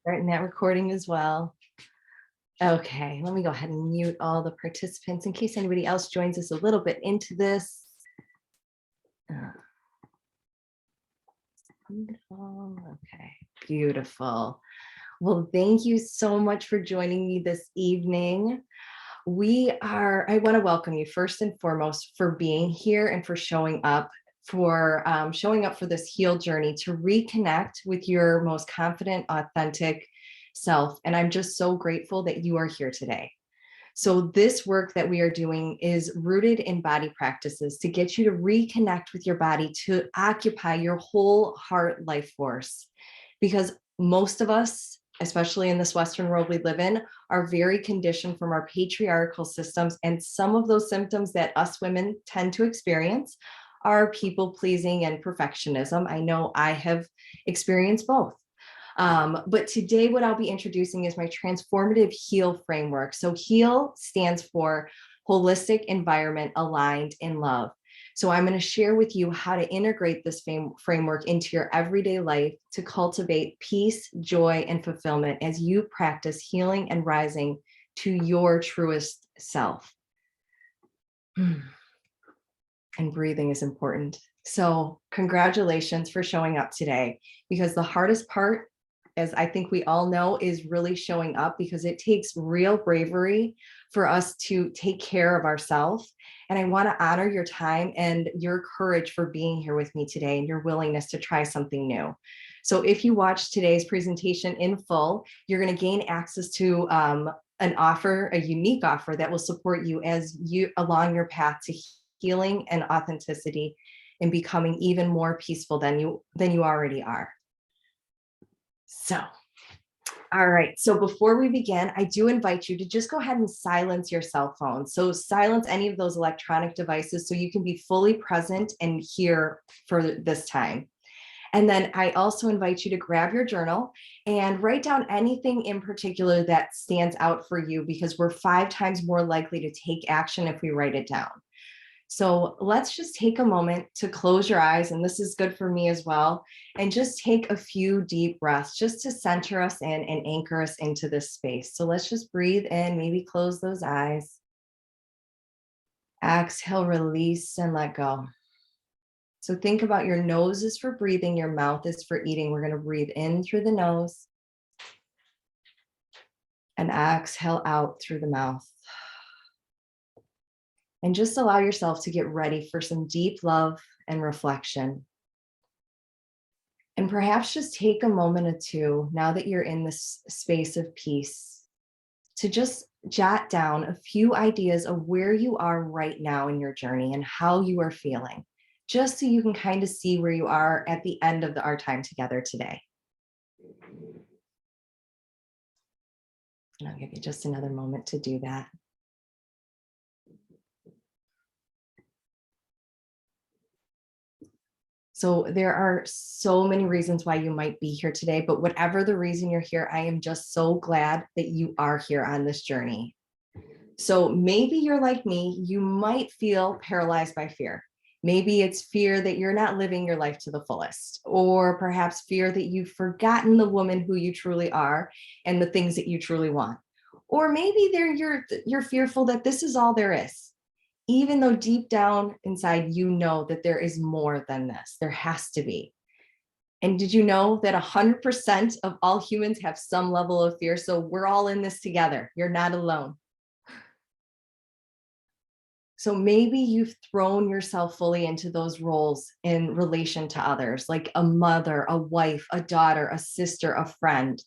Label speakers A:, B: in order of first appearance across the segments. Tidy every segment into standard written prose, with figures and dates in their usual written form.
A: Starting that recording as well. Okay, let me go ahead and mute all the participants in case anybody else joins us a little bit into this. Wonderful. Okay, beautiful. Well, thank you so much for joining me this evening. I want to welcome you first and foremost for being here and for showing up for this heal journey to reconnect with your most confident, authentic self. And I'm just so grateful that you are here today. So this work that we are doing is rooted in body practices to get you to reconnect with your body, to occupy your whole heart life force. Because most of us, especially in this Western world we live in, are very conditioned from our patriarchal systems. And some of those symptoms that us women tend to experience are people pleasing and perfectionism. I know I have experienced both. But today what I'll be introducing is my transformative HEAL framework. So HEAL stands for Holistic Environment Aligned in Love. So I'm going to share with you how to integrate this framework into your everyday life to cultivate peace, joy, and fulfillment as you practice healing and rising to your truest self. And breathing is important. So congratulations for showing up today, because the hardest part, as I think we all know, is really showing up, because it takes real bravery for us to take care of ourselves. And I want to honor your time and your courage for being here with me today and your willingness to try something new. So if you watch today's presentation in full, you're going to gain access to an offer, a unique offer that will support you as you along your path to healing and authenticity and becoming even more peaceful than you already are. So, all right. So before we begin, I do invite you to just go ahead and silence your cell phone. So silence any of those electronic devices so you can be fully present and here for this time. And then I also invite you to grab your journal and write down anything in particular that stands out for you, because we're 5 times more likely to take action if we write it down. So let's just take a moment to close your eyes, and this is good for me as well, and just take a few deep breaths just to center us in and anchor us into this space. So let's just breathe in, maybe close those eyes. Exhale, release, and let go. So think about your nose is for breathing, your mouth is for eating. We're going to breathe in through the nose and exhale out through the mouth. And just allow yourself to get ready for some deep love and reflection. And perhaps just take a moment or two, now that you're in this space of peace, to just jot down a few ideas of where you are right now in your journey and how you are feeling, just so you can kind of see where you are at the end of our time together today. And I'll give you just another moment to do that. So there are so many reasons why you might be here today, but whatever the reason you're here, I am just so glad that you are here on this journey. So maybe you're like me, you might feel paralyzed by fear. Maybe it's fear that you're not living your life to the fullest, or perhaps fear that you've forgotten the woman who you truly are and the things that you truly want. Or maybe you're fearful that this is all there is, even though deep down inside, you know that there is more than this. There has to be. And did you know that 100% of all humans have some level of fear? So we're all in this together. You're not alone. So maybe you've thrown yourself fully into those roles in relation to others, like a mother, a wife, a daughter, a sister, a friend.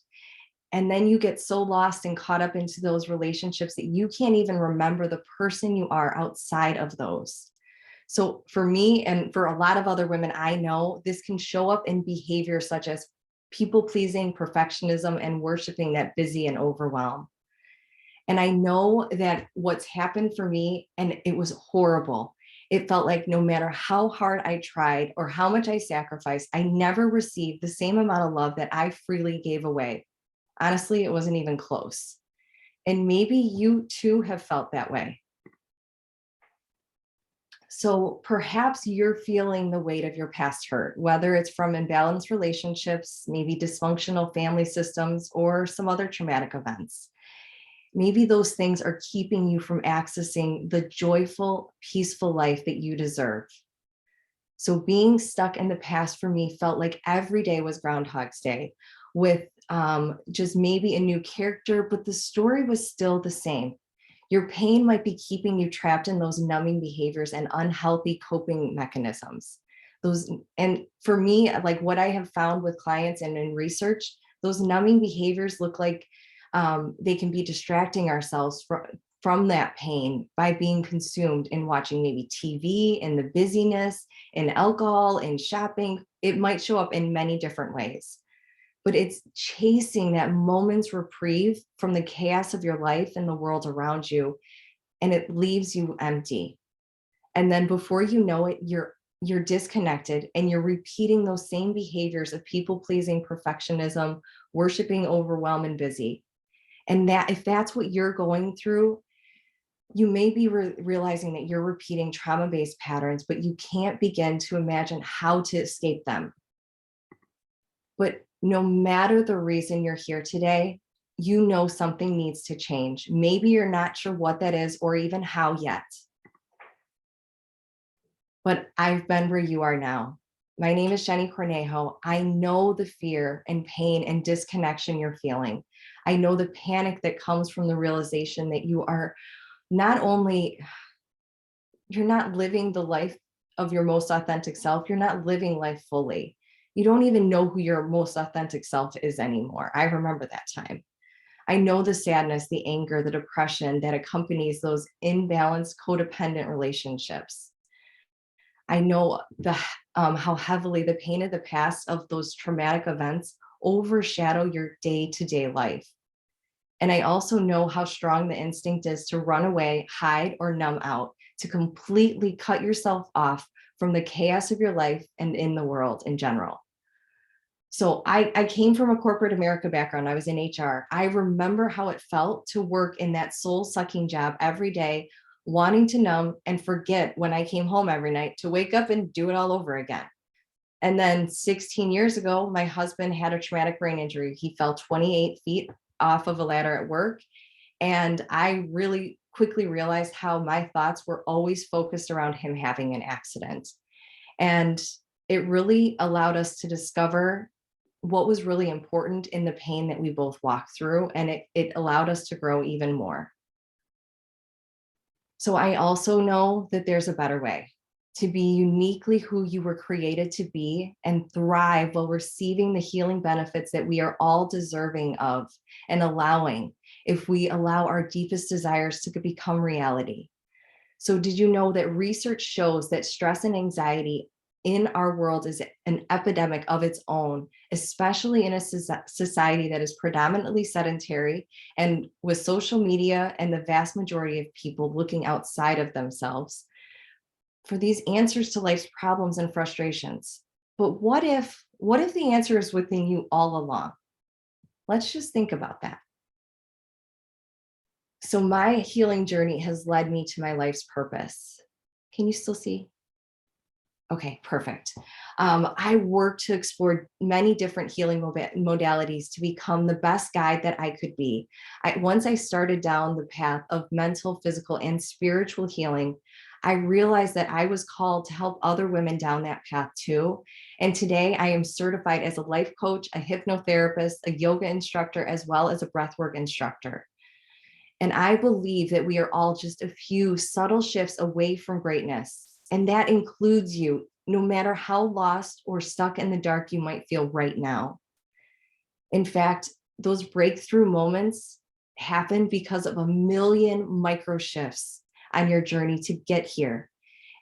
A: And then you get so lost and caught up into those relationships that you can't even remember the person you are outside of those. So for me, and for a lot of other women I know, this can show up in behavior such as people pleasing, perfectionism, and worshiping that busy and overwhelm. And I know that what's happened for me, and it was horrible. It felt like no matter how hard I tried or how much I sacrificed, I never received the same amount of love that I freely gave away. Honestly, it wasn't even close. And maybe you too have felt that way. So perhaps you're feeling the weight of your past hurt, whether it's from imbalanced relationships, maybe dysfunctional family systems, or some other traumatic events. Maybe those things are keeping you from accessing the joyful, peaceful life that you deserve. So being stuck in the past for me felt like every day was Groundhog's Day with just maybe a new character, but the story was still the same. Your pain might be keeping you trapped in those numbing behaviors and unhealthy coping mechanisms. Those, and for me, like what I have found with clients and in research, those numbing behaviors look like they can be distracting ourselves from that pain by being consumed in watching maybe TV, in the busyness, in alcohol, in shopping. It might show up in many different ways, but it's chasing that moment's reprieve from the chaos of your life and the world around you, and it leaves you empty. And then before you know it, you're disconnected and you're repeating those same behaviors of people pleasing, perfectionism, worshiping, overwhelm, and busy. And that if that's what you're going through, you may be realizing that you're repeating trauma-based patterns, but you can't begin to imagine how to escape them. But no matter the reason you're here today, you know something needs to change. Maybe you're not sure what that is or even how yet. But I've been where you are now. My name is Jenny Cornejo. I know the fear and pain and disconnection you're feeling. I know the panic that comes from the realization that you are not only, you're not living the life of your most authentic self, you're not living life fully. You don't even know who your most authentic self is anymore. I remember that time. I know the sadness, the anger, the depression that accompanies those imbalanced codependent relationships. I know how heavily the pain of the past of those traumatic events overshadow your day-to-day life. And I also know how strong the instinct is to run away, hide, or numb out, to completely cut yourself off from the chaos of your life and in the world in general. So I came from a corporate America background. I was in HR. I remember how it felt to work in that soul-sucking job every day, wanting to numb and forget when I came home every night to wake up and do it all over again. And then 16 years ago, my husband had a traumatic brain injury. He fell 28 feet off of a ladder at work. And I really quickly realized how my thoughts were always focused around him having an accident. And it really allowed us to discover what was really important in the pain that we both walked through. And it allowed us to grow even more. So I also know that there's a better way to be uniquely who you were created to be and thrive while receiving the healing benefits that we are all deserving of and allowing if we allow our deepest desires to become reality. So did you know that research shows that stress and anxiety in our world is an epidemic of its own, especially in a society that is predominantly sedentary and with social media and the vast majority of people looking outside of themselves for these answers to life's problems and frustrations. But what if the answer is within you all along? Let's just think about that. So my healing journey has led me to my life's purpose. Can you still see? Okay, perfect. I work to explore many different healing modalities to become the best guide that I could be. Once I started down the path of mental, physical, and spiritual healing, I realized that I was called to help other women down that path too. And today I am certified as a life coach, a hypnotherapist, a yoga instructor, as well as a breathwork instructor. And I believe that we are all just a few subtle shifts away from greatness. And that includes you, no matter how lost or stuck in the dark you might feel right now. In fact, those breakthrough moments happen because of a million micro shifts on your journey to get here.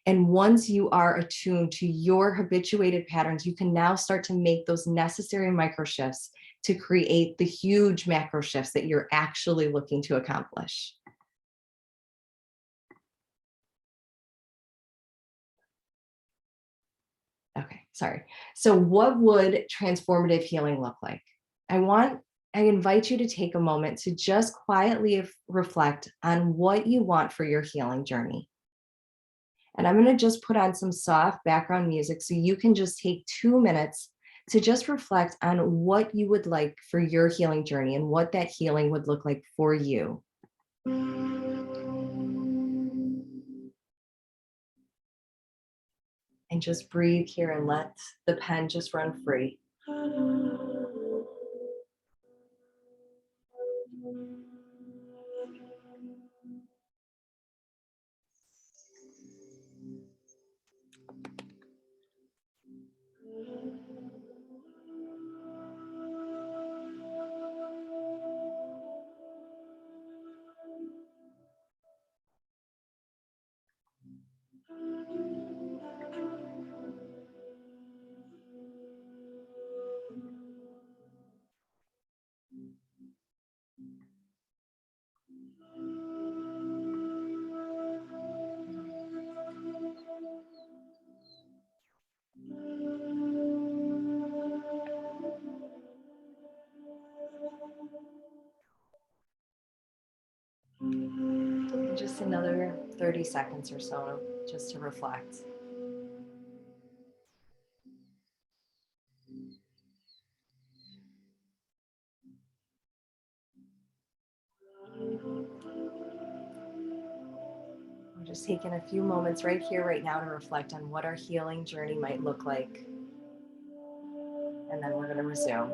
A: And once you are attuned to your habituated patterns, you can now start to make those necessary micro shifts to create the huge macro shifts that you're actually looking to accomplish. Okay, sorry. So what would transformative healing look like? I invite you to take a moment to just quietly reflect on what you want for your healing journey. And I'm going to just put on some soft background music so you can just take 2 minutes to just reflect on what you would like for your healing journey and what that healing would look like for you. And just breathe here and let the pen just run free. Just another 30 seconds or so just to reflect. I'm just taking a few moments right here, right now to reflect on what our healing journey might look like. And then we're going to resume.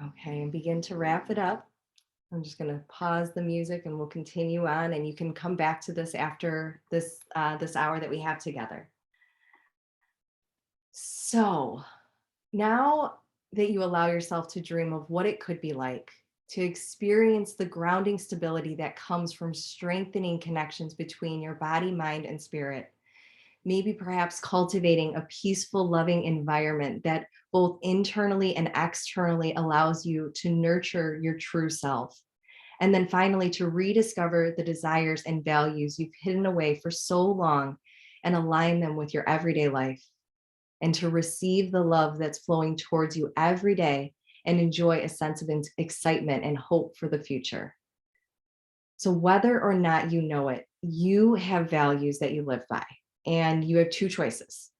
A: Okay, and begin to wrap it up. I'm just going to pause the music and we'll continue on, and you can come back to this after this this hour that we have together. So now that you allow yourself to dream of what it could be like to experience the grounding stability that comes from strengthening connections between your body, mind, and spirit, maybe perhaps cultivating a peaceful, loving environment that both internally and externally allows you to nurture your true self. And then finally, to rediscover the desires and values you've hidden away for so long and align them with your everyday life, and to receive the love that's flowing towards you every day and enjoy a sense of excitement and hope for the future. So, whether or not you know it, you have values that you live by, and you have two choices.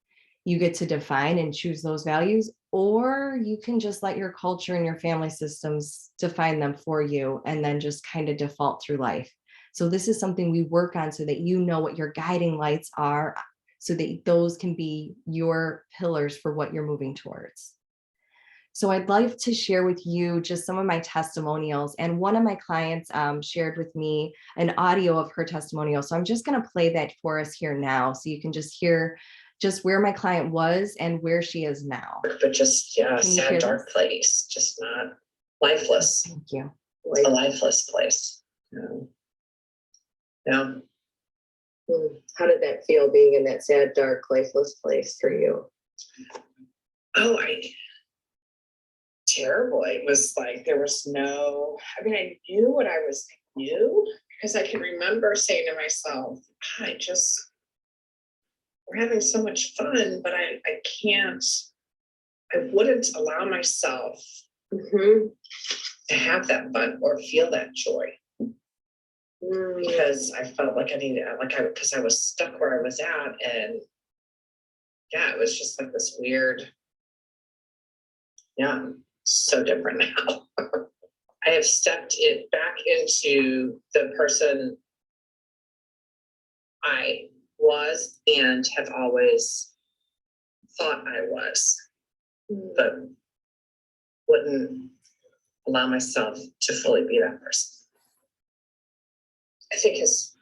A: You get to define and choose those values, or you can just let your culture and your family systems define them for you and then just kind of default through life. So, this is something we work on so that you know what your guiding lights are, so that those can be your pillars for what you're moving towards. So I'd like to share with you just some of my testimonials. And one of my clients shared with me an audio of her testimonial. So I'm just going to play that for us here now, so you can just hear just where my client was and where she is now.
B: But just, yeah, sad, dark place, just not lifeless.
A: Thank you.
B: It's a lifeless place. Yeah.
C: How did that feel, being in that sad, dark, lifeless place for you?
B: Oh, terrible. It was like there was no, I mean, I knew what I knew, because I can remember saying to myself, we're having so much fun, but I wouldn't allow myself to have that fun or feel that joy. Because I felt like because I was stuck where I was at, and yeah, it was just like this weird, yeah, so different now. I have stepped it back into the person I was and have always thought I was, but wouldn't allow myself to fully be that person. I think has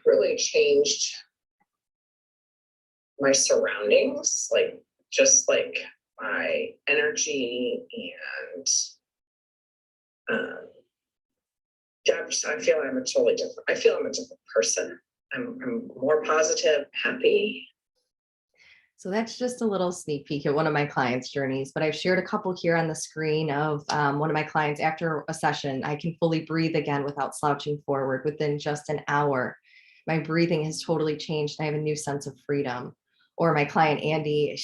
B: really changed my surroundings, like just like my energy, and I feel I'm a totally different. I feel I'm a different person. I'm more positive, happy.
A: So that's just a little sneak peek at one of my clients' journeys, but I've shared a couple here on the screen of one of my clients. After a session, I can fully breathe again without slouching forward within just an hour. My breathing has totally changed. I have a new sense of freedom. or my client Andy,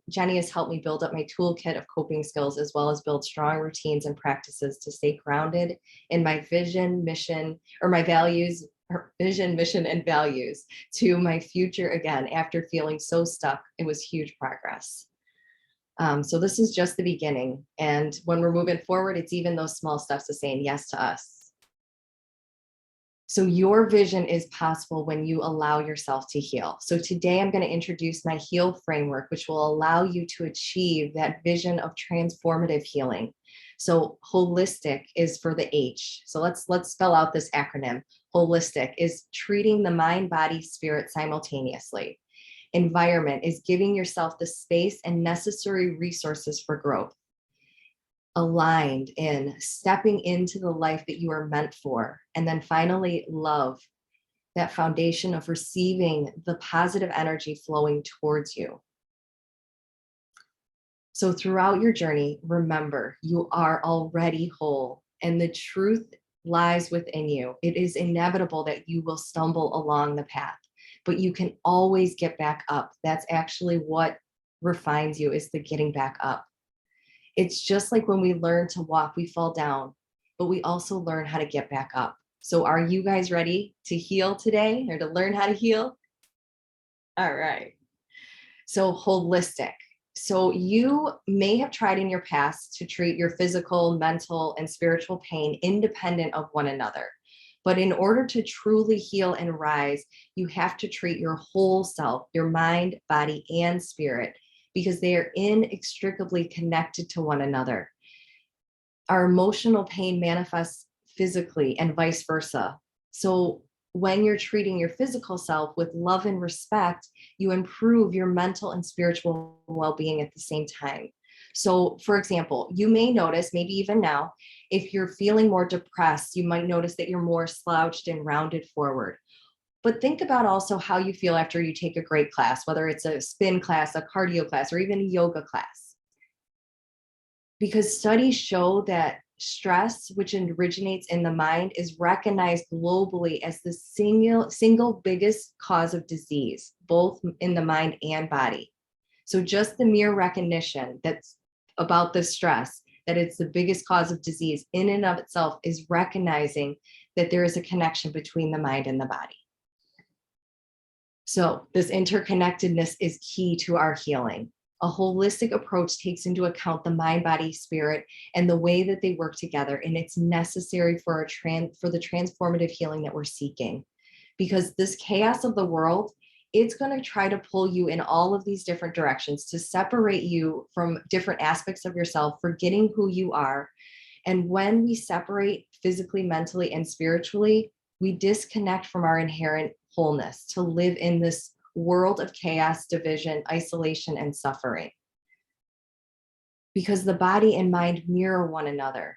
A: Jenny has helped me build up my toolkit of coping skills, as well as build strong routines and practices to stay grounded in my vision, mission, or my values, or vision, mission, and values to my future again. After feeling so stuck, it was huge progress. So this is just the beginning. And when we're moving forward, it's even those small steps of saying yes to us. So your vision is possible when you allow yourself to heal. So today I'm going to introduce my HEAL framework, which will allow you to achieve that vision of transformative healing. So holistic is for the H. So let's spell out this acronym. Holistic is treating the mind, body, spirit simultaneously. Environment is giving yourself the space and necessary resources for growth. Aligned in stepping into the life that you are meant for. And then finally, love, that foundation of receiving the positive energy flowing towards you. So throughout your journey, remember, you are already whole and the truth lies within you. It is inevitable that you will stumble along the path, but you can always get back up. That's actually what refines you, is the getting back up. It's just like when we learn to walk, we fall down, but we also learn how to get back up. So are you guys ready to heal today, or to learn how to heal? All right. So holistic. So you may have tried in your past to treat your physical, mental, and spiritual pain independent of one another. But in order to truly heal and rise, you have to treat your whole self, your mind, body, and spirit, because they are inextricably connected to one another. Our emotional pain manifests physically and vice versa. So when you're treating your physical self with love and respect, you improve your mental and spiritual well-being at the same time. So for example, you may notice, maybe even now, if you're feeling more depressed, you might notice that you're more slouched and rounded forward. But think about also how you feel after you take a great class, whether it's a spin class, a cardio class, or even a yoga class. Because studies show that stress, which originates in the mind, is recognized globally as the single biggest cause of disease, both in the mind and body. So just the mere recognition that's about the stress, that it's the biggest cause of disease in and of itself, is recognizing that there is a connection between the mind and the body. So this interconnectedness is key to our healing. A holistic approach takes into account the mind, body, spirit, and the way that they work together. And it's necessary for the transformative healing that we're seeking. Because this chaos of the world, it's going to try to pull you in all of these different directions to separate you from different aspects of yourself, forgetting who you are. And when we separate physically, mentally, and spiritually, we disconnect from our inherent wholeness to live in this world of chaos, division, isolation, and suffering. Because the body and mind mirror one another.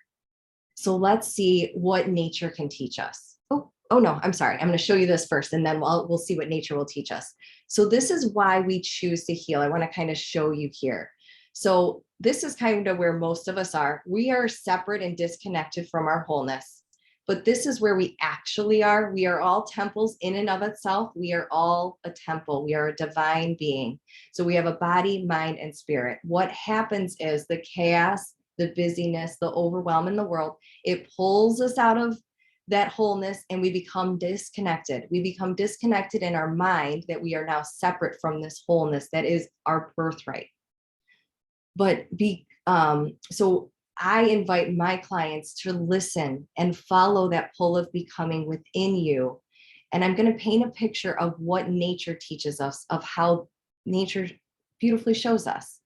A: So let's see what nature can teach us. Oh no, I'm sorry. I'm going to show you this first, and then we'll see what nature will teach us. So this is why we choose to heal. I want to kind of show you here. So this is kind of where most of us are. We are separate and disconnected from our wholeness. But this is where we actually are. We are all temples in and of itself. We are all a temple. We are a divine being. So we have a body, mind, and spirit. What happens is the chaos, the busyness, the overwhelm in the world, it pulls us out of that wholeness, and we become disconnected. We become disconnected in our mind, that we are now separate from this wholeness that is our birthright. But so I invite my clients to listen and follow that pull of becoming within you. And I'm going to paint a picture of what nature teaches us, of how nature beautifully shows us.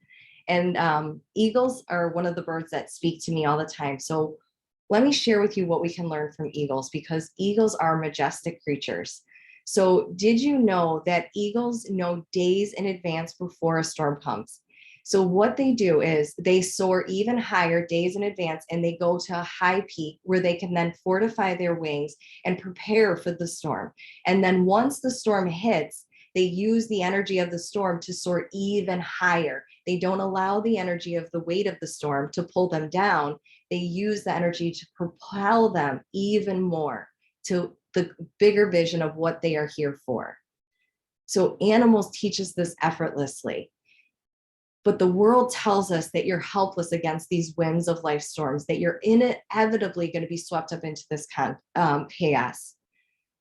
A: And eagles are one of the birds that speak to me all the time. So let me share with you what we can learn from eagles, because eagles are majestic creatures. So did you know that eagles know days in advance before a storm comes? So what they do is they soar even higher days in advance, and they go to a high peak where they can then fortify their wings and prepare for the storm. And then once the storm hits, they use the energy of the storm to soar even higher. They don't allow the energy of the weight of the storm to pull them down. They use the energy to propel them even more to the bigger vision of what they are here for. So animals teach us this effortlessly. But the world tells us that you're helpless against these winds of life storms, that you're inevitably going to be swept up into this chaos.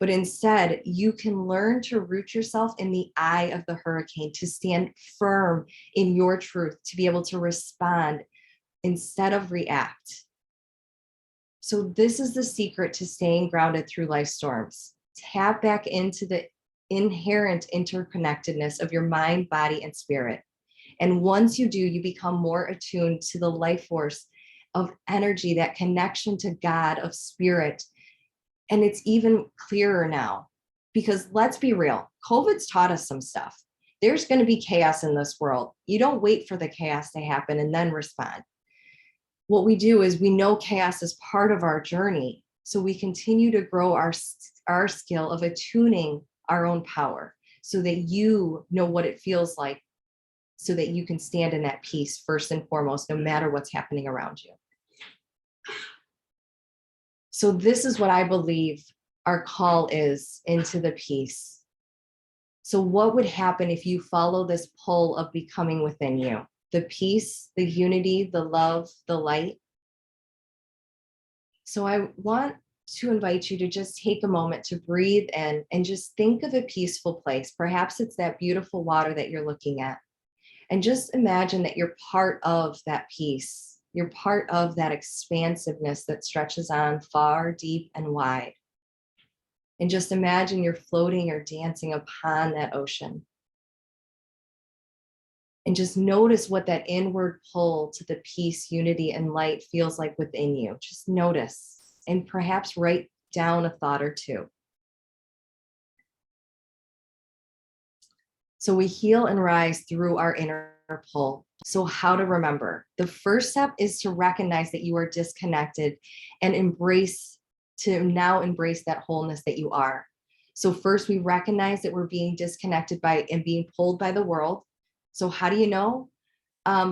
A: But instead, you can learn to root yourself in the eye of the hurricane, to stand firm in your truth, to be able to respond instead of react. So this is the secret to staying grounded through life storms. Tap back into the inherent interconnectedness of your mind, body, and spirit. And once you do, you become more attuned to the life force of energy, that connection to God, of spirit. And it's even clearer now, because let's be real, COVID's taught us some stuff. There's going to be chaos in this world. You don't wait for the chaos to happen and then respond. What we do is we know chaos is part of our journey. So we continue to grow our skill of attuning our own power, so that you know what it feels like, so that you can stand in that peace first and foremost, no matter what's happening around you. So this is what I believe our call is, into the peace. So what would happen if you follow this pull of becoming within you? The peace, the unity, the love, the light. So I want to invite you to just take a moment to breathe in and just think of a peaceful place. Perhaps it's that beautiful water that you're looking at. And just imagine that you're part of that peace. You're part of that expansiveness that stretches on far, deep, and wide. And just imagine you're floating or dancing upon that ocean. And just notice what that inward pull to the peace, unity, and light feels like within you. Just notice, and perhaps write down a thought or two. So we heal and rise through our inner pull. So how to remember? The first step is to recognize that you are disconnected and embrace that wholeness that you are. So first, we recognize that we're being disconnected by and being pulled by the world. So how do you know?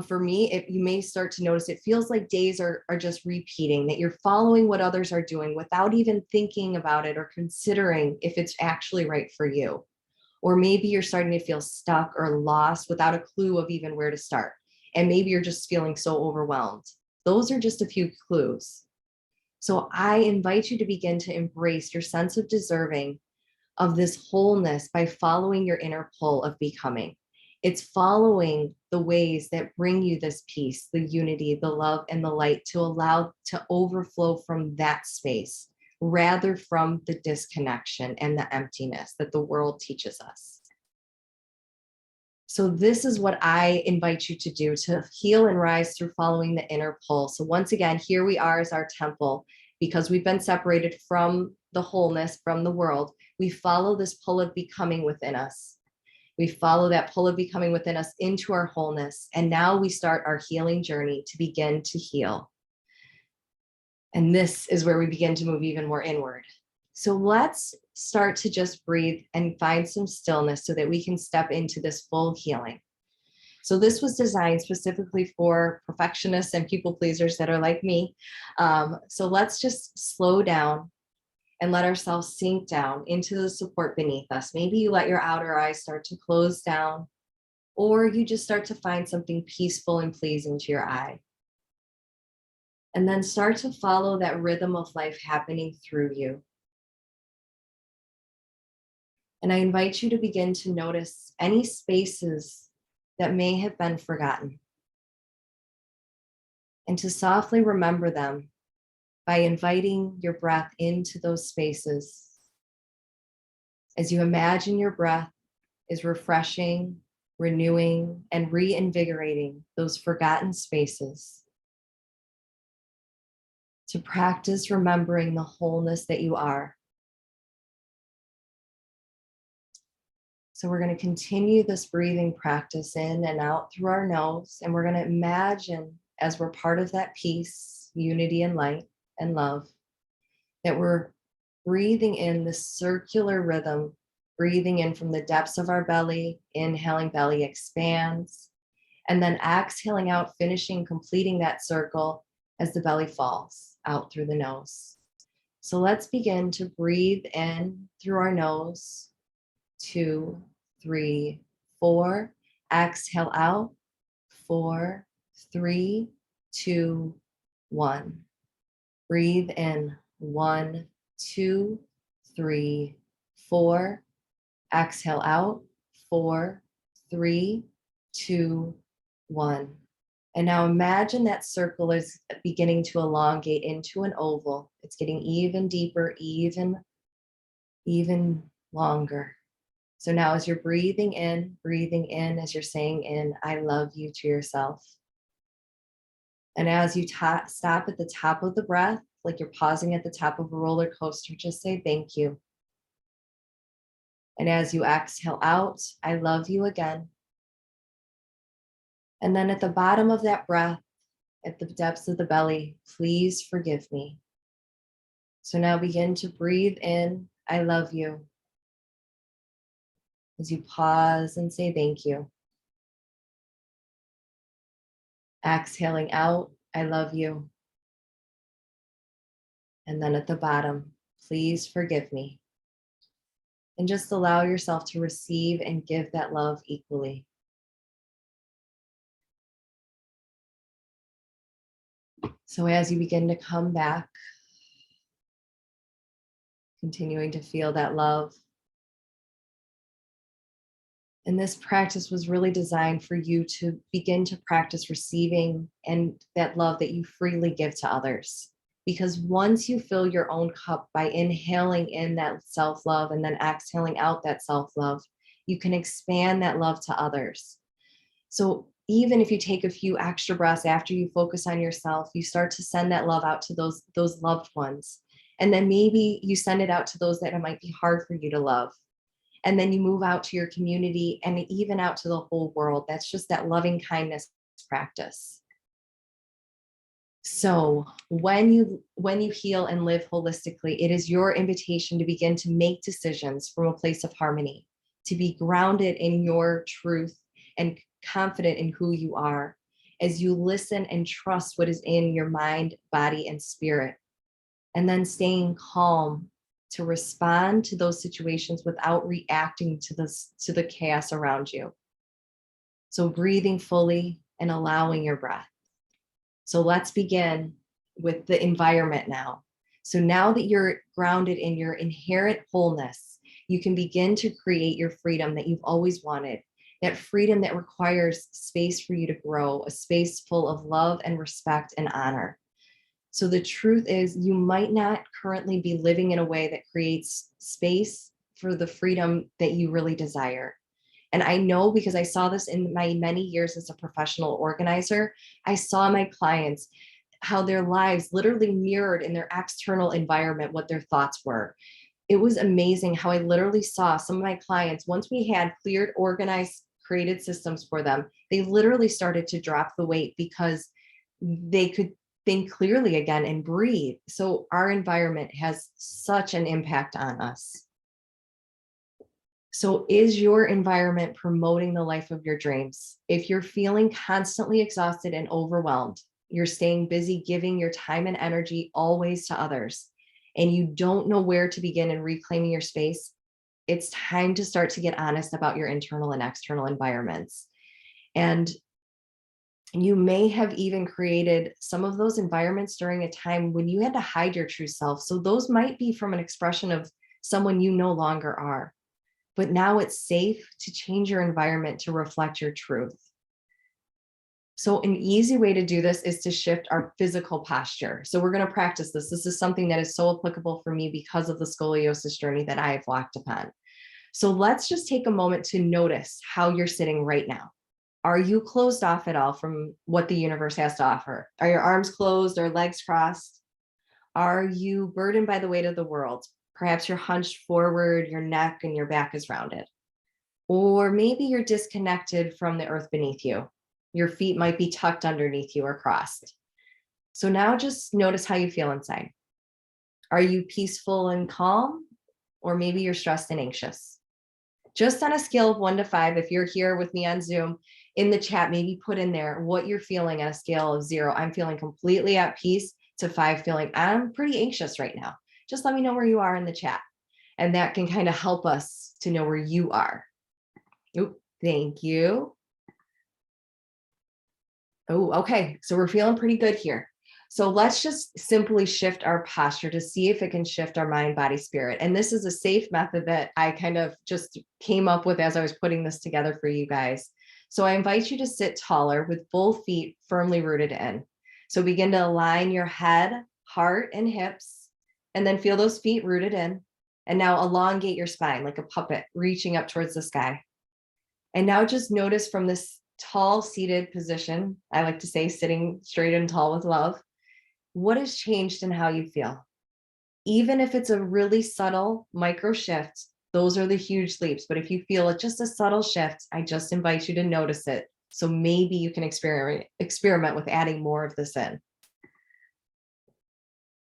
A: For me, you may start to notice it feels like days are just repeating, that you're following what others are doing without even thinking about it or considering if it's actually right for you. Or maybe you're starting to feel stuck or lost without a clue of even where to start. And maybe you're just feeling so overwhelmed. Those are just a few clues. So I invite you to begin to embrace your sense of deserving of this wholeness by following your inner pull of becoming. It's following the ways that bring you this peace, the unity, the love, and the light, to allow to overflow from that space, rather from the disconnection and the emptiness that the world teaches us. So this is what I invite you to do, to heal and rise through following the inner pull. So once again, here we are as our temple, because we've been separated from the wholeness, from the world. We follow this pull of becoming within us. We follow that pull of becoming within us into our wholeness. And now we start our healing journey to begin to heal. And this is where we begin to move even more inward. So let's start to just breathe and find some stillness so that we can step into this full healing. So this was designed specifically for perfectionists and people pleasers that are like me. So let's just slow down and let ourselves sink down into the support beneath us. Maybe you let your outer eyes start to close down, or you just start to find something peaceful and pleasing to your eye. And then start to follow that rhythm of life happening through you. And I invite you to begin to notice any spaces that may have been forgotten, and to softly remember them by inviting your breath into those spaces. As you imagine your breath is refreshing, renewing, and reinvigorating those forgotten spaces. To practice remembering the wholeness that you are. So we're going to continue this breathing practice in and out through our nose. And we're going to imagine, as we're part of that peace, unity, and light and love, that we're breathing in this circular rhythm, breathing in from the depths of our belly, inhaling, belly expands, and then exhaling out, completing that circle as the belly falls out through the nose. So let's begin to breathe in through our nose. 2, 3, 4. Exhale out. 4, 3, 2, 1. Breathe in. 1, 2, 3, 4. Exhale out. 4, 3, 2, 1. And now imagine that circle is beginning to elongate into an oval. It's getting even deeper, even longer. So now as you're breathing in, as you're saying in, I love you to yourself. And as you stop at the top of the breath, like you're pausing at the top of a roller coaster, just say thank you. And as you exhale out, I love you again. And then at the bottom of that breath, at the depths of the belly, please forgive me. So now begin to breathe in, I love you. As you pause and say thank you. Exhaling out, I love you. And then at the bottom, please forgive me. And just allow yourself to receive and give that love equally. So as you begin to come back, continuing to feel that love. And this practice was really designed for you to begin to practice receiving and that love that you freely give to others. Because once you fill your own cup by inhaling in that self-love and then exhaling out that self-love, you can expand that love to others. So even if you take a few extra breaths after you focus on yourself, you start to send that love out to those loved ones. And then maybe you send it out to those that it might be hard for you to love. And then you move out to your community and even out to the whole world. That's just that loving kindness practice. So when you heal and live holistically, it is your invitation to begin to make decisions from a place of harmony, to be grounded in your truth and confident in who you are as you listen and trust what is in your mind, body, and spirit. And then staying calm to respond to those situations without reacting to the chaos around you. So breathing fully and allowing your breath. So let's begin with the environment now. So now that you're grounded in your inherent wholeness, you can begin to create your freedom that you've always wanted. That freedom that requires space for you to grow, a space full of love and respect and honor. So the truth is, you might not currently be living in a way that creates space for the freedom that you really desire. And I know because I saw this in my many years as a professional organizer. I saw my clients, how their lives literally mirrored in their external environment what their thoughts were. It was amazing how I literally saw some of my clients, once we had cleared, organized, created systems for them, they literally started to drop the weight because they could think clearly again and breathe. So our environment has such an impact on us. So is your environment promoting the life of your dreams? If you're feeling constantly exhausted and overwhelmed, you're staying busy giving your time and energy always to others, and you don't know where to begin in reclaiming your space, it's time to start to get honest about your internal and external environments. And you may have even created some of those environments during a time when you had to hide your true self. So those might be from an expression of someone you no longer are. But now it's safe to change your environment to reflect your truth. So an easy way to do this is to shift our physical posture. So we're going to practice this. This is something that is so applicable for me because of the scoliosis journey that I have walked upon. So let's just take a moment to notice how you're sitting right now. Are you closed off at all from what the universe has to offer? Are your arms closed or legs crossed? Are you burdened by the weight of the world? Perhaps you're hunched forward, your neck and your back is rounded. Or maybe you're disconnected from the earth beneath you. Your feet might be tucked underneath you or crossed. So now just notice how you feel inside. Are you peaceful and calm? Or maybe you're stressed and anxious? Just on a scale of 1 to 5, if you're here with me on Zoom, in the chat, maybe put in there what you're feeling on a scale of 0. I'm feeling completely at peace to 5, feeling I'm pretty anxious right now. Just let me know where you are in the chat. And that can kind of help us to know where you are. Oop, thank you. Oh, okay. So we're feeling pretty good here. So let's just simply shift our posture to see if it can shift our mind, body, spirit. And this is a safe method that I kind of just came up with as I was putting this together for you guys. So I invite you to sit taller with both feet firmly rooted in. So begin to align your head, heart, and hips, and then feel those feet rooted in. And now elongate your spine like a puppet reaching up towards the sky. And now just notice from this tall seated position, I like to say sitting straight and tall with love, what has changed in how you feel? Even if it's a really subtle micro shift, those are the huge leaps. But if you feel it just a subtle shift, I just invite you to notice it. So maybe you can experiment with adding more of this in.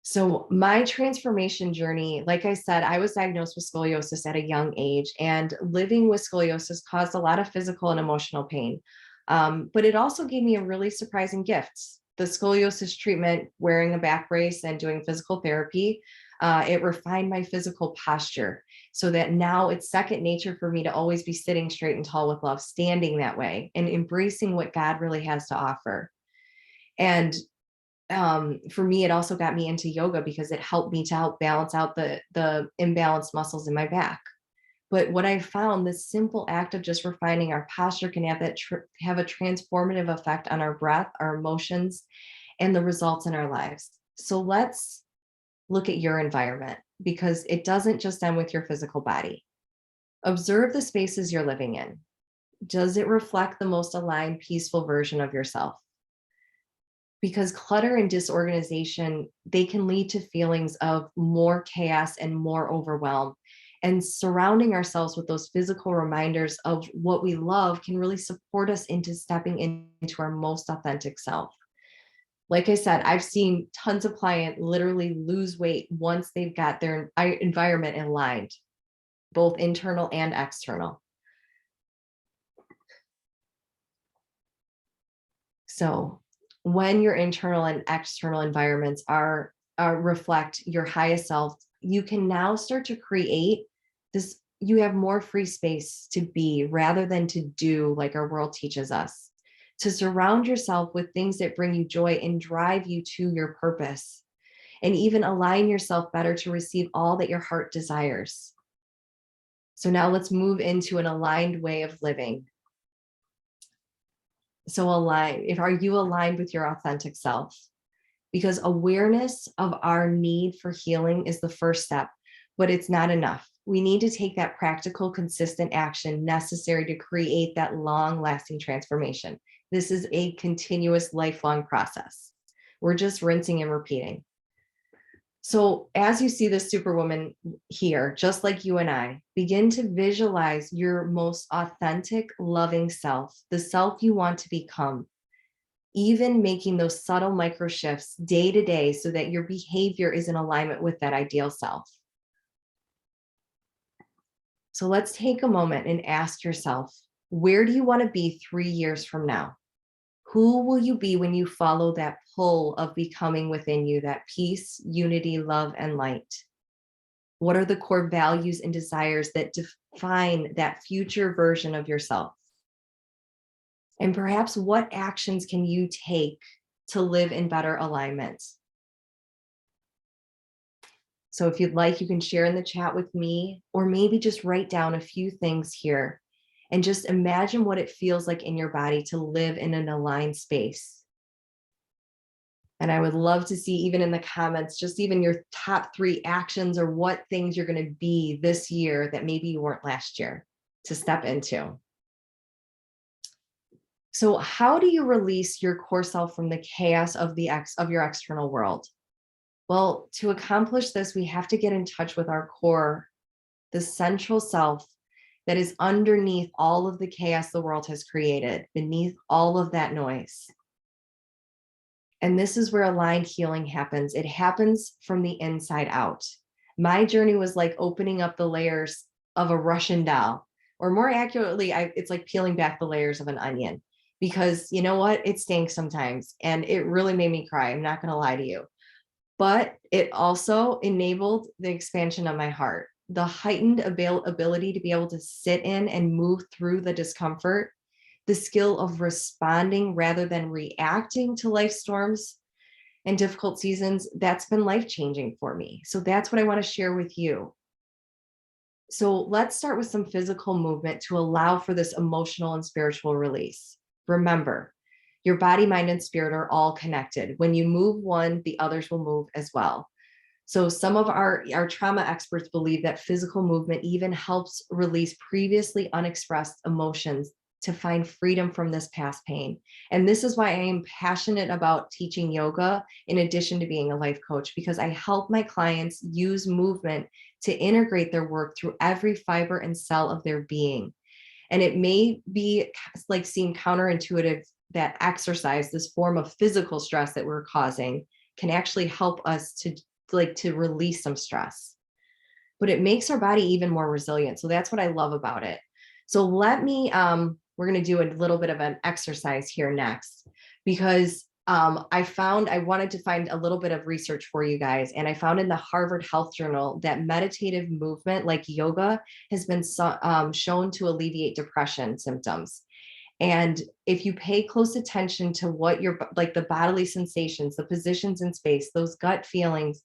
A: So my transformation journey, like I said, I was diagnosed with scoliosis at a young age, and living with scoliosis caused a lot of physical and emotional pain. But it also gave me a really surprising gift. The scoliosis treatment, wearing a back brace and doing physical therapy, it refined my physical posture so that now it's second nature for me to always be sitting straight and tall with love, standing that way and embracing what God really has to offer. And for me, it also got me into yoga because it helped me to help balance out the imbalanced muscles in my back. But what I found, this simple act of just refining our posture can have that have a transformative effect on our breath, our emotions, and the results in our lives. So let's look at your environment, because it doesn't just end with your physical body. Observe the spaces you're living in. Does it reflect the most aligned, peaceful version of yourself? Because clutter and disorganization, they can lead to feelings of more chaos and more overwhelm. And surrounding ourselves with those physical reminders of what we love can really support us into stepping into our most authentic self. Like I said, I've seen tons of clients literally lose weight once they've got their environment aligned, both internal and external. So when your internal and external environments are reflect your highest self, you can now start to create this. You have more free space to be rather than to do, like our world teaches us, to surround yourself with things that bring you joy and drive you to your purpose, and even align yourself better to receive all that your heart desires. So now let's move into an aligned way of living. So are you aligned with your authentic self? Because awareness of our need for healing is the first step, but it's not enough. We need to take that practical, consistent action necessary to create that long-lasting transformation. This is a continuous, lifelong process. We're just rinsing and repeating. So as you see this superwoman here, just like you and I, begin to visualize your most authentic, loving self, the self you want to become, even making those subtle micro shifts day to day so that your behavior is in alignment with that ideal self. So let's take a moment and ask yourself, where do you want to be 3 years from now? Who will you be when you follow that pull of becoming within you, that peace, unity, love, and light? What are the core values and desires that define that future version of yourself? And perhaps what actions can you take to live in better alignment? So if you'd like, you can share in the chat with me, or maybe just write down a few things here and just imagine what it feels like in your body to live in an aligned space. And I would love to see, even in the comments, just even your top 3 actions or what things you're going to be this year that maybe you weren't last year to step into. So how do you release your core self from the chaos of your external world? Well, to accomplish this, we have to get in touch with our core, the central self that is underneath all of the chaos the world has created, beneath all of that noise. And this is where aligned healing happens. It happens from the inside out. My journey was like opening up the layers of a Russian doll, or more accurately, it's like peeling back the layers of an onion, because you know what? It stinks sometimes. And it really made me cry. I'm not going to lie to you. But it also enabled the expansion of my heart, the heightened ability to be able to sit in and move through the discomfort, the skill of responding rather than reacting to life storms and difficult seasons, that's been life-changing for me. So that's what I want to share with you. So let's start with some physical movement to allow for this emotional and spiritual release. Remember, your body, mind, and spirit are all connected. When you move one, the others will move as well. So some of our trauma experts believe that physical movement even helps release previously unexpressed emotions to find freedom from this past pain. And this is why I am passionate about teaching yoga in addition to being a life coach, because I help my clients use movement to integrate their work through every fiber and cell of their being. And it may be like seem counterintuitive that exercise, this form of physical stress that we're causing, can actually help us to release some stress, but it makes our body even more resilient. So that's what I love about it. So let me, we're going to do a little bit of an exercise here next, because I wanted to find a little bit of research for you guys. And I found in the Harvard Health Journal that meditative movement like yoga has been shown to alleviate depression symptoms. And if you pay close attention to what the bodily sensations, the positions in space, those gut feelings,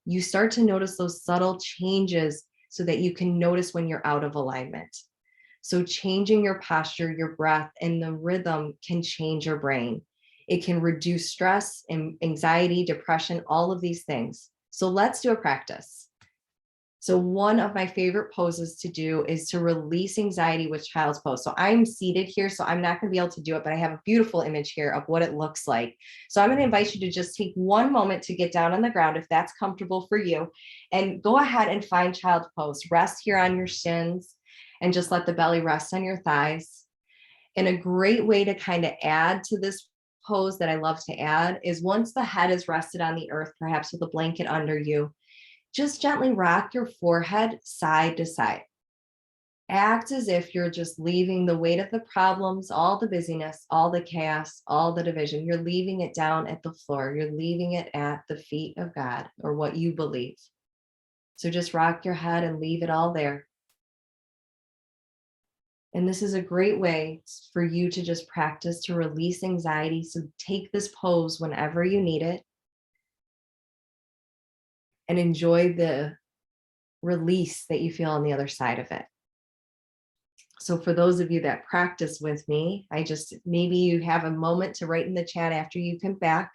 A: you start to notice those subtle changes so that you can notice when you're out of alignment. So changing your posture, your breath, and the rhythm can change your brain. It can reduce stress and anxiety, depression, all of these things. So let's do a practice. So one of my favorite poses to do is to release anxiety with child's pose. So I'm seated here, so I'm not going to be able to do it, but I have a beautiful image here of what it looks like. So I'm going to invite you to just take one moment to get down on the ground if that's comfortable for you, and go ahead and find child's pose. Rest here on your shins and just let the belly rest on your thighs. And a great way to kind of add to this pose that I love to add is once the head is rested on the earth, perhaps with a blanket under you, just gently rock your forehead side to side. Act as if you're just leaving the weight of the problems, all the busyness, all the chaos, all the division. You're leaving it down at the floor. You're leaving it at the feet of God, or what you believe. So just rock your head and leave it all there. And this is a great way for you to just practice to release anxiety. So take this pose whenever you need it, and enjoy the release that you feel on the other side of it. So for those of you that practice with me, maybe you have a moment to write in the chat after you come back.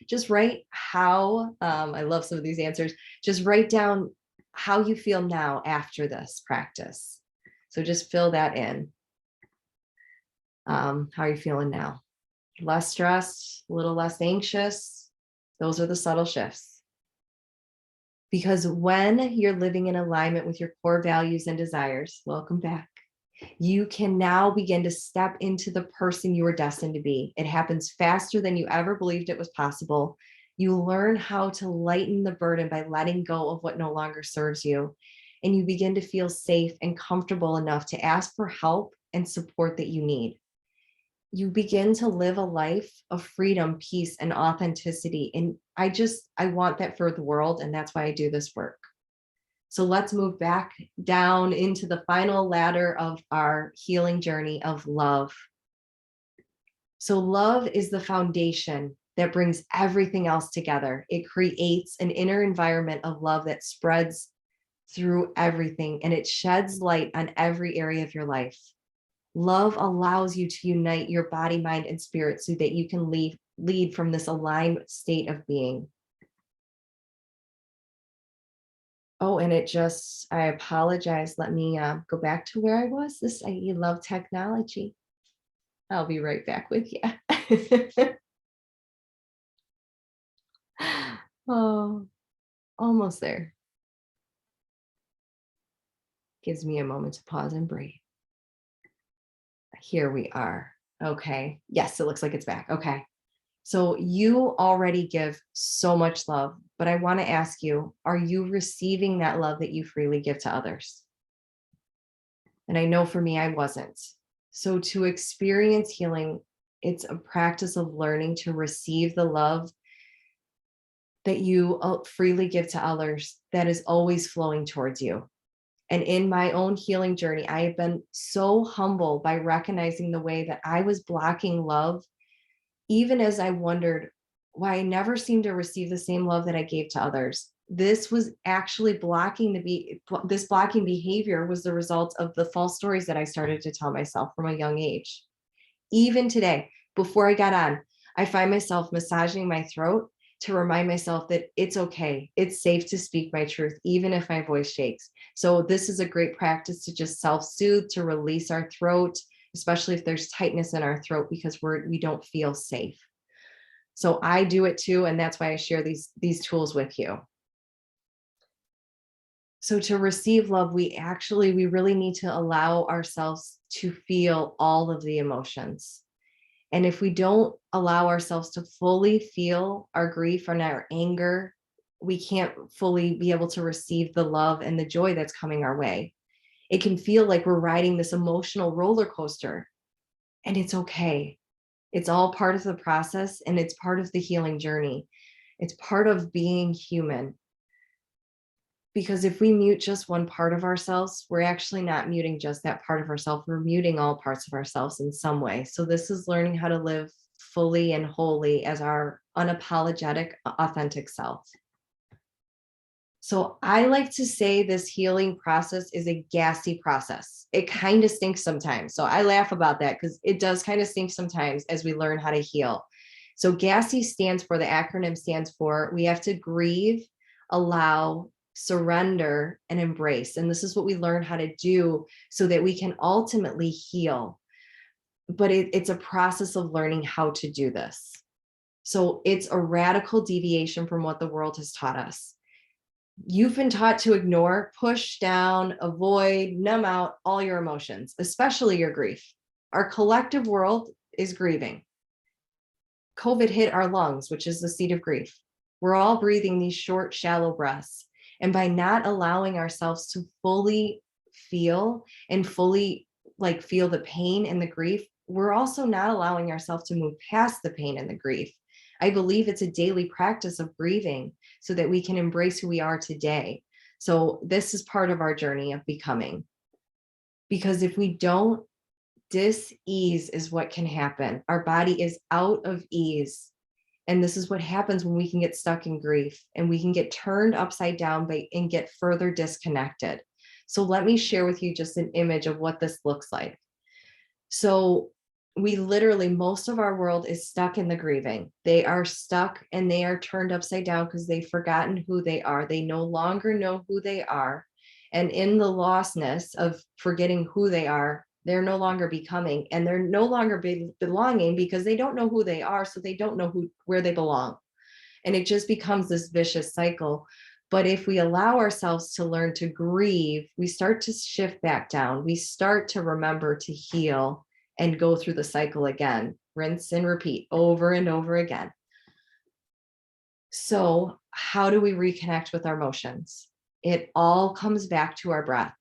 A: Just write how, I love some of these answers. Just write down how you feel now after this practice. So just fill that in. How are you feeling now? Less stressed, a little less anxious. Those are the subtle shifts. Because when you're living in alignment with your core values and desires, welcome back, you can now begin to step into the person you were destined to be. It happens faster than you ever believed it was possible. You learn how to lighten the burden by letting go of what no longer serves you. And you begin to feel safe and comfortable enough to ask for help and support that you need. You begin to live a life of freedom, peace, and authenticity. And I want that for the world. And that's why I do this work. So let's move back down into the final ladder of our healing journey of love. So love is the foundation that brings everything else together. It creates an inner environment of love that spreads through everything, and it sheds light on every area of your life. Love allows you to unite your body, mind, and spirit so that you can lead from this aligned state of being. Oh, and I apologize. Let me go back to where I was. You love technology. I'll be right back with you. Oh, almost there. Gives me a moment to pause and breathe. Here we are. Okay. Yes, it looks like it's back. Okay. So you already give so much love, but I want to ask you, are you receiving that love that you freely give to others? And I know for me, I wasn't. So to experience healing, it's a practice of learning to receive the love that you freely give to others that is always flowing towards you. And in my own healing journey, I have been so humble by recognizing the way that I was blocking love, even as I wondered why I never seemed to receive the same love that I gave to others. This was actually this blocking behavior was the result of the false stories that I started to tell myself from a young age. Even today, before I got on, I find myself massaging my throat to remind myself that it's okay. It's safe to speak my truth, even if my voice shakes. So this is a great practice to just self-soothe, to release our throat, especially if there's tightness in our throat because we don't feel safe. So I do it too, and that's why I share these tools with you. So to receive love, we really need to allow ourselves to feel all of the emotions. And if we don't allow ourselves to fully feel our grief and our anger, we can't fully be able to receive the love and the joy that's coming our way. It can feel like we're riding this emotional roller coaster, and it's okay. It's all part of the process, and it's part of the healing journey. It's part of being human. Because if we mute just one part of ourselves, we're actually not muting just that part of ourselves. We're muting all parts of ourselves in some way. So this is learning how to live fully and wholly as our unapologetic, authentic self. So I like to say this healing process is a gassy process. It kind of stinks sometimes. So I laugh about that because it does kind of stink sometimes as we learn how to heal. So GASSY the acronym stands for, we have to grieve, allow, surrender, and embrace. And this is what we learn how to do so that we can ultimately heal. But it's a process of learning how to do this. So it's a radical deviation from what the world has taught us. You've been taught to ignore, push down, avoid, numb out all your emotions, especially your grief. Our collective world is grieving. COVID hit our lungs, which is the seat of grief. We're all breathing these short, shallow breaths. And by not allowing ourselves to fully feel and fully feel the pain and the grief, we're also not allowing ourselves to move past the pain and the grief. I believe it's a daily practice of grieving so that we can embrace who we are today. So this is part of our journey of becoming. Because if we don't, dis-ease is what can happen. Our body is out of ease. And this is what happens when we can get stuck in grief and we can get turned upside down and get further disconnected. So let me share with you just an image of what this looks like. So we literally, most of our world is stuck in the grieving. They are stuck and they are turned upside down because they've forgotten who they are. They no longer know who they are. And in the lostness of forgetting who they are, they're no longer becoming, and they're no longer belonging because they don't know who they are. So they don't know where they belong. And it just becomes this vicious cycle. But if we allow ourselves to learn to grieve, we start to shift back down. We start to remember to heal and go through the cycle again, rinse and repeat over and over again. So how do we reconnect with our emotions? It all comes back to our breath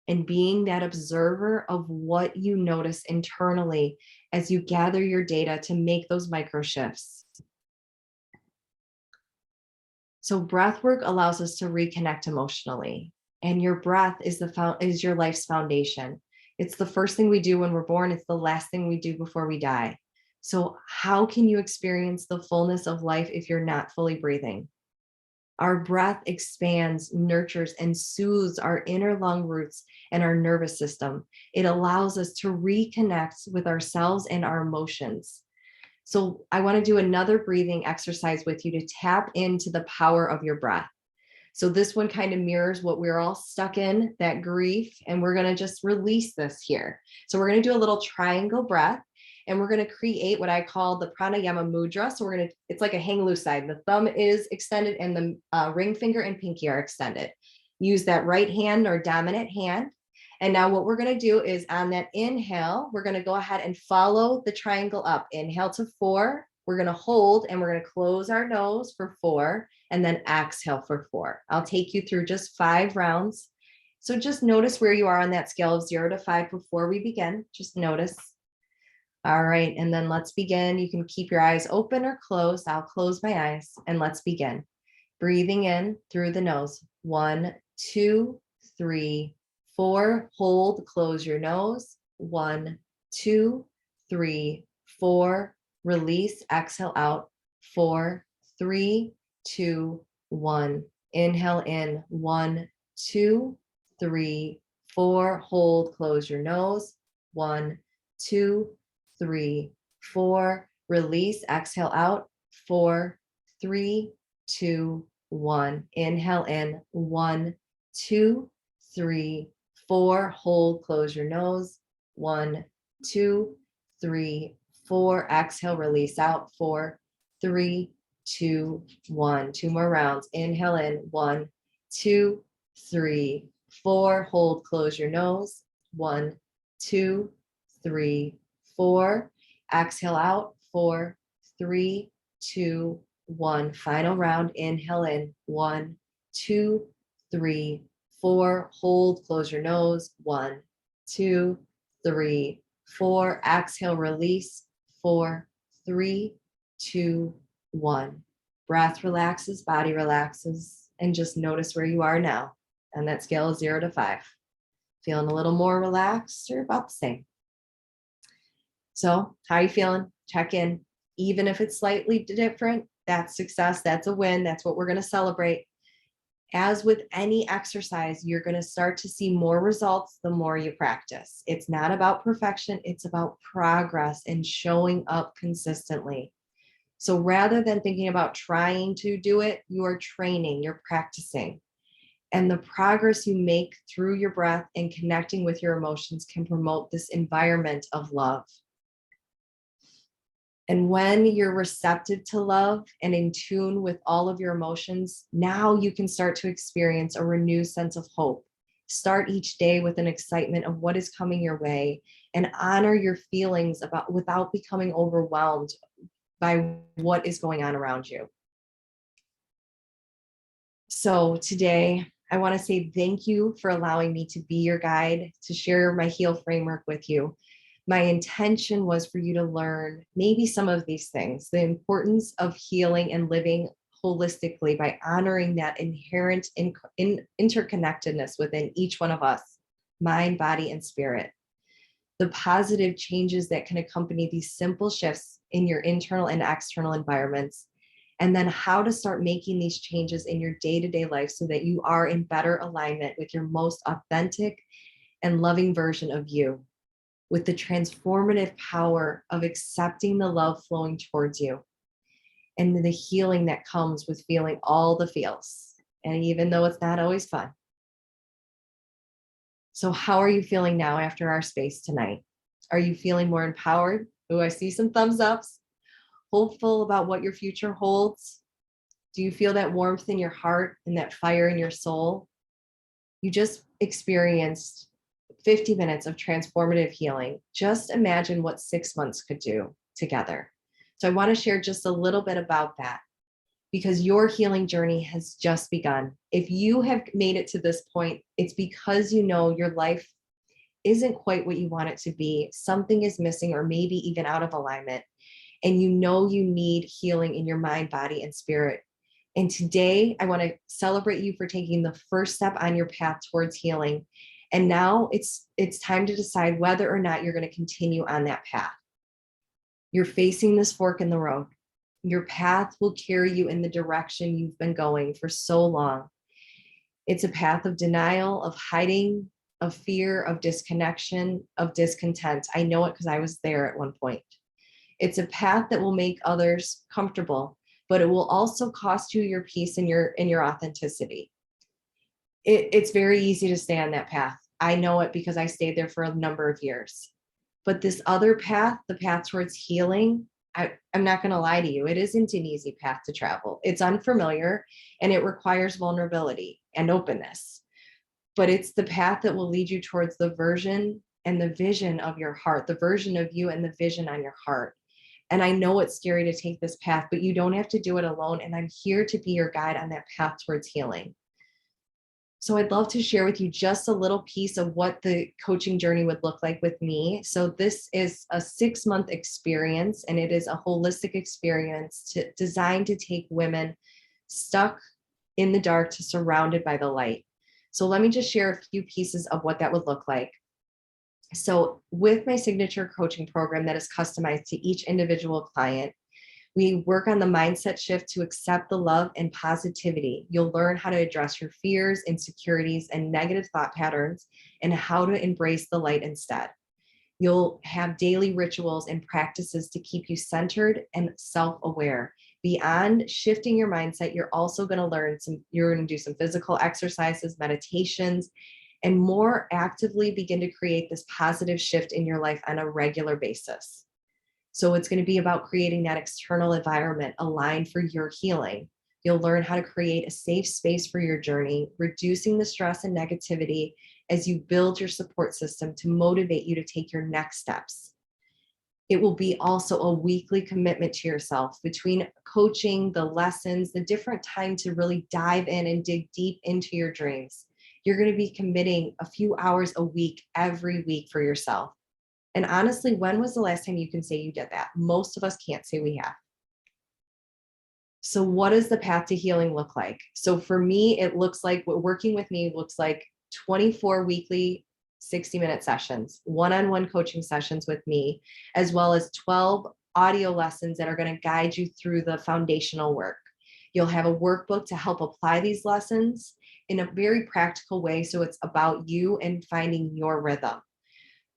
A: and being that observer of what you notice internally as you gather your data to make those micro shifts. So breath work allows us to reconnect emotionally, and your breath is your life's foundation. It's the first thing we do when we're born. It's the last thing we do before we die. So how can you experience the fullness of life if you're not fully breathing? Our breath expands, nurtures, and soothes our inner lung roots and our nervous system. It allows us to reconnect with ourselves and our emotions. So I want to do another breathing exercise with you to tap into the power of your breath. So this one kind of mirrors what we're all stuck in, that grief, and we're going to just release this here. So we're going to do a little triangle breath, and we're going to create what I call the pranayama mudra. So it's like a hang loose side. The thumb is extended and the ring finger and pinky are extended. Use that right hand or dominant hand. And now what we're going to do is on that inhale, we're going to go ahead and follow the triangle up. Inhale to 4. We're going to hold and we're going to close our nose for 4 and then exhale for 4. I'll take you through just 5 rounds. So just notice where you are on that scale of 0 to 5 before we begin. Just notice. All right. And then let's begin. You can keep your eyes open or closed. I'll close my eyes and let's begin. Breathing in through the nose. 1, 2, 3, 4, hold, close your nose. 1, 2, 3, 4, release, exhale out. 4, 3, 2, 1. Inhale in. 1, 2, 3, 4. Hold, close your nose. 1, 2, 3, 4. Release, exhale out. 4, 3, 2, 1. Inhale in. 1, 2, 3, 4. Hold, close your nose. 1, 2, 3, 4. Exhale, release out. 4, 3, 2, 1. 2 more rounds. Inhale in. 1, 2, 3, 4. Hold, close your nose. 1, 2, 3, 4. Exhale out. 4, 3, 2, 1. Final round. Inhale in. 1, 2, 3, 4. Hold, close your nose. 1, 2, 3, 4. Exhale, release. 4, 3, 2, 1. Breath relaxes, body relaxes, and just notice where you are now on that scale of 0 to 5. Feeling a little more relaxed or about the same? So, how are you feeling? Check in. Even if it's slightly different, that's success. That's a win. That's what we're going to celebrate. As with any exercise, you're going to start to see more results the more you practice. It's not about perfection, it's about progress and showing up consistently. So rather than thinking about trying to do it, you are training, you're practicing. And the progress you make through your breath and connecting with your emotions can promote this environment of love. And when you're receptive to love and in tune with all of your emotions, now you can start to experience a renewed sense of hope. Start each day with an excitement of what is coming your way and honor your feelings about without becoming overwhelmed by what is going on around you. So today, I want to say thank you for allowing me to be your guide, to share my HEAL framework with you. My intention was for you to learn maybe some of these things, the importance of healing and living holistically by honoring that inherent interconnectedness within each one of us, mind, body, and spirit. The positive changes that can accompany these simple shifts in your internal and external environments, and then how to start making these changes in your day-to-day life so that you are in better alignment with your most authentic and loving version of you, with the transformative power of accepting the love flowing towards you and the healing that comes with feeling all the feels. And even though it's not always fun. So how are you feeling now after our space tonight? Are you feeling more empowered? Oh, I see some thumbs ups. Hopeful about what your future holds? Do you feel that warmth in your heart and that fire in your soul? You just experienced 50 minutes of transformative healing. Just imagine what 6 months could do together. So I want to share just a little bit about that because your healing journey has just begun. If you have made it to this point, it's because you know your life isn't quite what you want it to be. Something is missing or maybe even out of alignment. And you know you need healing in your mind, body, and spirit. And today, I want to celebrate you for taking the first step on your path towards healing. And now it's time to decide whether or not you're going to continue on that path. You're facing this fork in the road. Your path will carry you in the direction you've been going for so long. It's a path of denial, of hiding, of fear, of disconnection, of discontent. I know it because I was there at one point. It's a path that will make others comfortable, but it will also cost you your peace and your authenticity. It's very easy to stay on that path. I know it because I stayed there for a number of years. But this other path, the path towards healing, I'm not going to lie to you, it isn't an easy path to travel. It's unfamiliar and it requires vulnerability and openness. But it's the path that will lead you towards the version and the vision of your heart, the version of you and the vision on your heart. And I know it's scary to take this path, but you don't have to do it alone. And I'm here to be your guide on that path towards healing. So I'd love to share with you just a little piece of what the coaching journey would look like with me. So this is a 6-month experience, and it is a holistic experience designed to take women stuck in the dark to surrounded by the light. So let me just share a few pieces of what that would look like. So with my signature coaching program that is customized to each individual client, we work on the mindset shift to accept the love and positivity. You'll learn how to address your fears, insecurities, and negative thought patterns, and how to embrace the light instead. You'll have daily rituals and practices to keep you centered and self-aware. Beyond shifting your mindset, you're also going to learn you're going to do some physical exercises, meditations, and more actively begin to create this positive shift in your life on a regular basis. So it's going to be about creating that external environment aligned for your healing. You'll learn how to create a safe space for your journey, reducing the stress and negativity as you build your support system to motivate you to take your next steps. It will be also a weekly commitment to yourself between coaching, the lessons, the different time to really dive in and dig deep into your dreams. You're going to be committing a few hours a week, every week for yourself. And honestly, when was the last time you can say you did that? Most of us can't say we have. So what does the path to healing look like? So for me, it looks like what working with me looks like 24 weekly 60-minute sessions, one-on-one coaching sessions with me, as well as 12 audio lessons that are going to guide you through the foundational work. You'll have a workbook to help apply these lessons in a very practical way. So it's about you and finding your rhythm.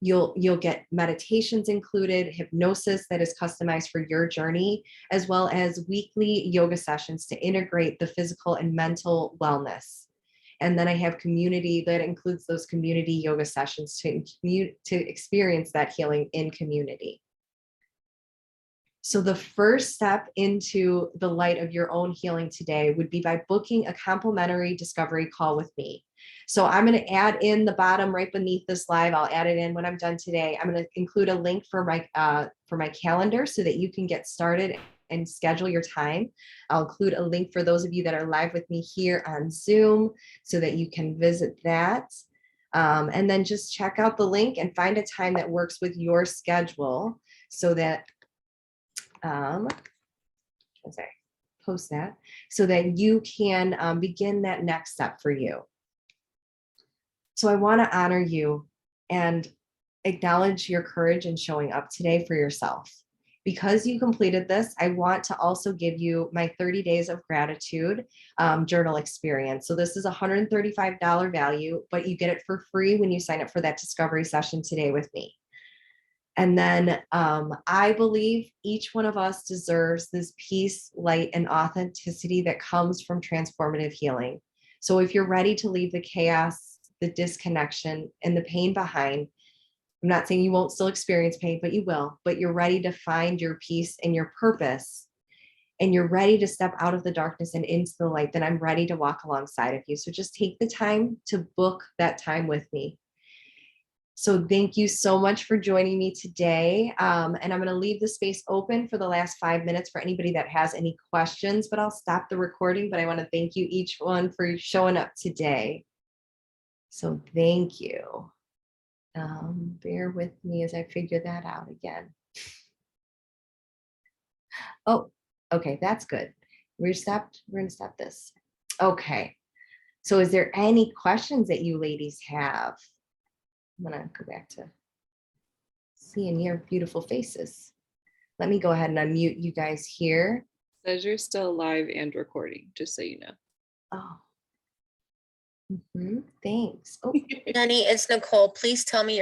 A: You'll get meditations included, hypnosis that is customized for your journey, as well as weekly yoga sessions to integrate the physical and mental wellness. And then I have community that includes those community yoga sessions to experience that healing in community. So the first step into the light of your own healing today would be by booking a complimentary discovery call with me. So I'm going to add in the bottom right beneath this live. I'll add it in when I'm done today. I'm going to include a link for my calendar so that you can get started and schedule your time. I'll include a link for those of you that are live with me here on Zoom so that you can visit that. And then just check out the link and find a time that works with your schedule so that as I post that, so that you can begin that next step for you. So I want to honor you and acknowledge your courage in showing up today for yourself. Because you completed this, I want to also give you my 30 days of gratitude journal experience. So this is a $135 value, but you get it for free when you sign up for that discovery session today with me. And then I believe each one of us deserves this peace, light, and authenticity that comes from transformative healing. So if you're ready to leave the chaos, the disconnection, and the pain behind, I'm not saying you won't still experience pain, but you will, but you're ready to find your peace and your purpose, and you're ready to step out of the darkness and into the light, then I'm ready to walk alongside of you. So just take the time to book that time with me. So thank you so much for joining me today. And I'm going to leave the space open for the last 5 minutes for anybody that has any questions, but I'll stop the recording. But I want to thank you each one for showing up today. So thank you. Bear with me as I figure that out again. Oh, okay, that's good. We're going to stop this. Okay. So is there any questions that you ladies have? I'm going to go back to seeing your beautiful faces. Let me go ahead and unmute you guys here.
D: Says you're still live and recording, just so you know.
A: Oh. Thanks. Oh,
E: Jenny, it's Nicole. Please tell me you're